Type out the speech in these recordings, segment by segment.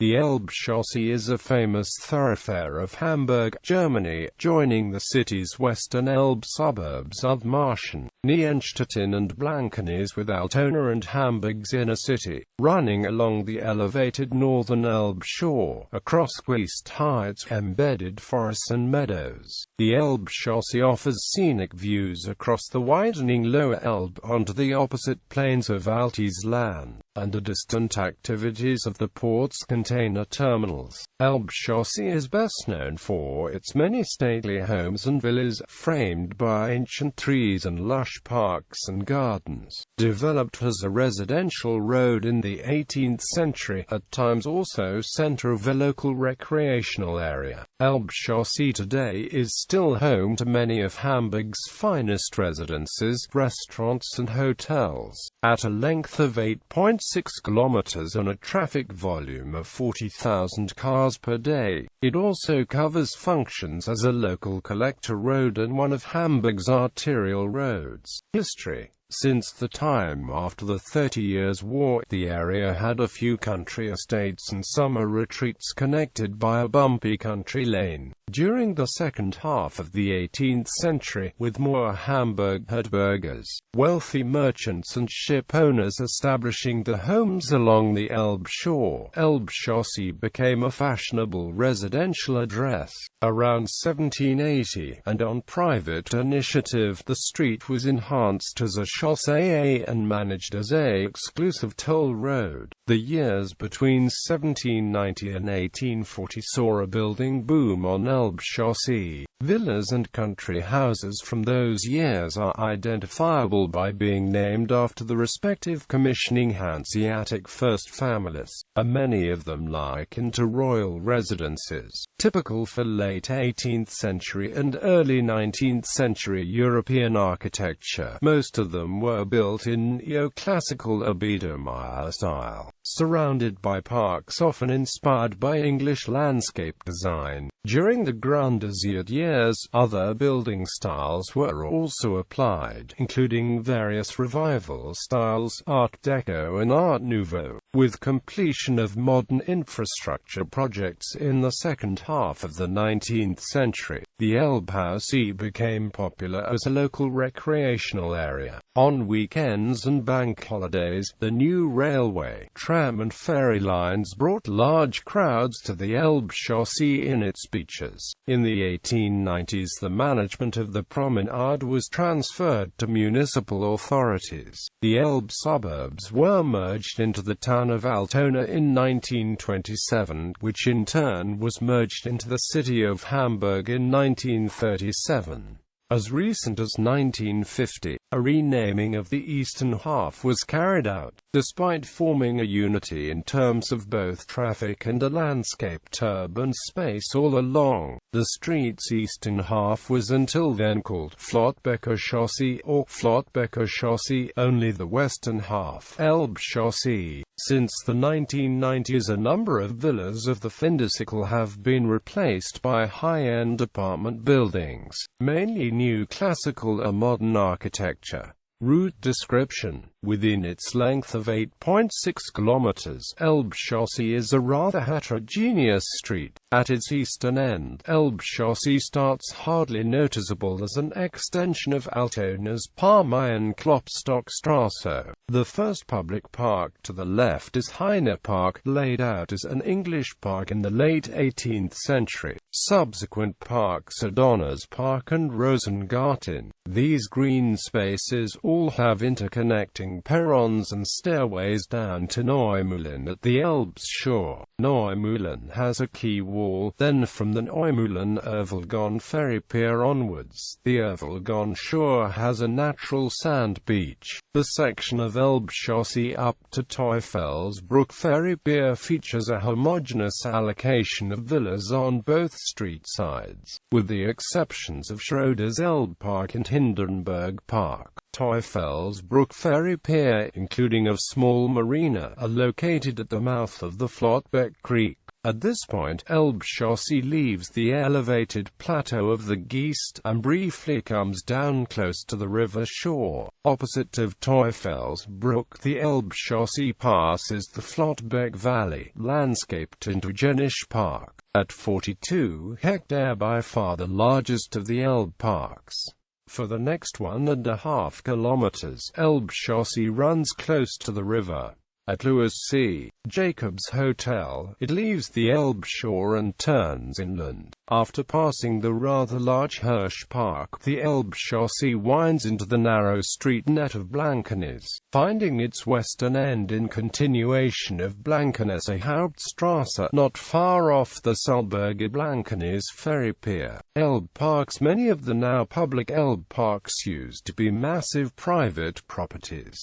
The Elbchaussee is a famous thoroughfare of Hamburg, Germany, joining the city's western Elbe suburbs Othmarschen, Nienstedten and Blankenese with Altona and Hamburg's inner city, running along the elevated northern Elbe shore, across Geest heights, embedded forests and meadows. The Elbchaussee offers scenic views across the widening Lower Elbe onto the opposite plains of Altes land, and the distant activities of the port's container terminals. Elbchaussee is best known for its many stately homes and villas, framed by ancient trees and lush parks and gardens. Developed as a residential road in the 18th century, at times also center of a local recreational area, Elbchaussee today is still home to many of Hamburg's finest residences, restaurants and hotels. At a length of 8.6 kilometers and a traffic volume of 40,000 cars per day, it also covers functions as a local collector road and one of Hamburg's arterial roads. History. Since the time after the 30 Years' War, the area had a few country estates and summer retreats connected by a bumpy country lane. During the second half of the 18th century, with more Hamburg Herbergers, wealthy merchants and ship owners establishing their homes along the Elbe shore, Elbchaussee became a fashionable residential address. Around 1780, and on private initiative, the street was enhanced as a chaussee and managed as a exclusive toll road. The years between 1790 and 1840 saw a building boom on Elbchaussee. Villas and country houses from those years are identifiable by being named after the respective commissioning Hanseatic first families, and many of them likened to royal residences, typical for late 18th century and early 19th century European architecture. Most of them were built in neoclassical Biedermeier style, surrounded by parks often inspired by English landscape design. During the Grande years, other building styles were also applied, including various revival styles, Art Deco and Art Nouveau, with completion of modern infrastructure projects in the second half of the 19th century. The Elbchaussee became popular as a local recreational area. On weekends and bank holidays, the new railway, tram and ferry lines brought large crowds to the Elbchaussee in its beaches. In the 1890s, the management of the promenade was transferred to municipal authorities. The Elbe suburbs were merged into the town of Altona in 1927, which in turn was merged into the city of Hamburg in 1937. As recent as 1950, a renaming of the eastern half was carried out, despite forming a unity in terms of both traffic and a landscaped urban space all along. The street's eastern half was until then called Flottbecherchaussee or Flottbecherchaussee, only the western half, Elbchaussee. Since the 1990s, a number of villas of the Findercircle have been replaced by high-end apartment buildings, mainly new classical or modern architecture. Route description. Within its length of 8.6 kilometers, Elbchaussee is a rather heterogeneous street. At its eastern end, Elbchaussee starts hardly noticeable as an extension of Altona's Parmeien-Klopstockstraße. The first public park to the left is Heine Park, laid out as an English park in the late 18th century. Subsequent parks are Donner's Park and Rosengarten. These green spaces all have interconnecting perrons and stairways down to Neumühlen at the Elbe's shore. Neumühlen has a quay wall, then from the Neumühlen-Ervelgon ferry pier onwards, the Ervelgon shore has a natural sand beach. The section of Elbchaussee up to Teufelsbruck ferry pier features a homogeneous allocation of villas on both street sides, with the exceptions of Schroeder's Elbe Park and Hindenburg Park. Teufelsbruck ferry pier, including a small marina, are located at the mouth of the Flottbeck Creek. At this point, Elbchaussee leaves the elevated plateau of the Geest, and briefly comes down close to the river shore. Opposite of Teufelsbruck, the Elbchaussee passes the Flottbeck Valley, landscaped into Genisch Park, at 42 hectares, by far the largest of the Elbe parks. For the next 1.5 kilometers, Elbchaussee runs close to the river. At Lewis C. Jacobs Hotel, it leaves the Elbe shore and turns inland. After passing the rather large Hirsch Park, the Elbchaussee winds into the narrow street net of Blankenese, finding its western end in continuation of Blankenese Hauptstrasse, not far off the Sulberger Blankenese ferry pier. Elbe parks. Many of the now public Elbe parks used to be massive private properties.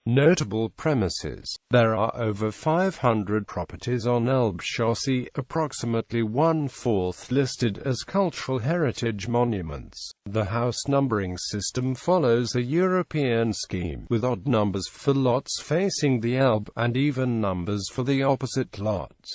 Notable premises. There are over 500 properties on Elbchaussee, approximately 1/4 listed as cultural heritage monuments. The house numbering system follows a European scheme, with odd numbers for lots facing the Elbe, and even numbers for the opposite lots.